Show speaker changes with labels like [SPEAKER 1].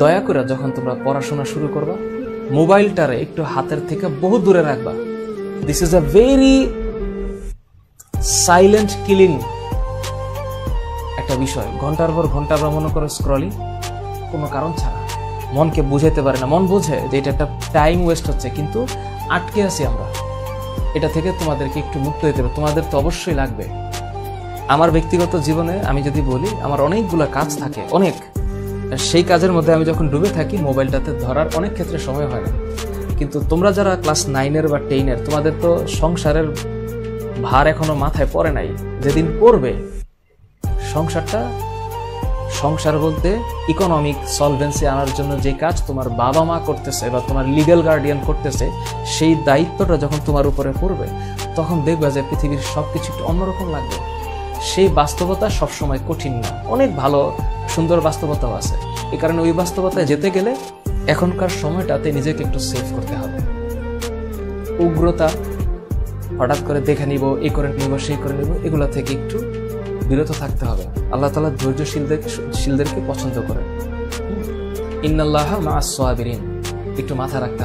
[SPEAKER 1] দয়া করে যখন তোমরা পড়াশোনা শুরু করবা, মোবাইলটারে একটু হাতের থেকে বহু দূরে রাখবা। This is a very silent killing একটা বিষয়। ঘন্টার পর ঘন্টা আমরা মনে করো স্ক্রলিং, কোনো কারণ ছাড়া। মনকে বুঝাইতে পারে না, মন বোঝে যে এটা একটা টাইম ওয়েস্ট হচ্ছে, কিন্তু আটকে আছি আমরা। এটা থেকে তোমাদেরকে একটু মুক্ত হতে হবে। তোমাদের তো অবশ্যই লাগবে। আমার ব্যক্তিগত জীবনে আমি যদি বলি, আমার অনেকগুলো কাজ থাকে, অনেক। সেই কাজের মধ্যে আমি যখন ডুবে থাকি, মোবাইলটাতে ধরার অনেক ক্ষেত্রে সময় হয় না। কিন্তু তোমরা যারা ক্লাস 9-এর বা 10-এর, তোমাদের তো সংসারের ভার এখনো মাথায় পড়ে নাই। যেদিন পড়বে, সংসার বলতে ইকোনমিক সলভেন্সি আনার জন্য যে কাজ তোমার বাবা মা করতেছে বা তোমার লিগ্যাল গার্ডিয়ান করতেছে, সেই দায়িত্বটা যখন তোমার উপরে পড়বে, তখন দেখবা যে পৃথিবীর সবকিছু একটু অন্যরকম লাগবে। সেই বাস্তবতা সবসময় কঠিন না, অনেক ভালো সুন্দর বাস্তবতাও আছে। এই কারণে ওই বাস্তবতায় যেতে গেলে এখনকার সময়টাতে নিজেকে একটু সেভ করতে হবে। উগ্রতা, হঠাৎ করে দেখে নিব, এই করে নিব, সেই করে নিব, এগুলো থেকে একটু বিরত থাকতে হবে। আল্লাহ তাআলা ধৈর্যশীলদেরকে পছন্দ করেন। ইন্নাল্লাহা মা'আস সাবিরিন, একটু মাথা রাখতে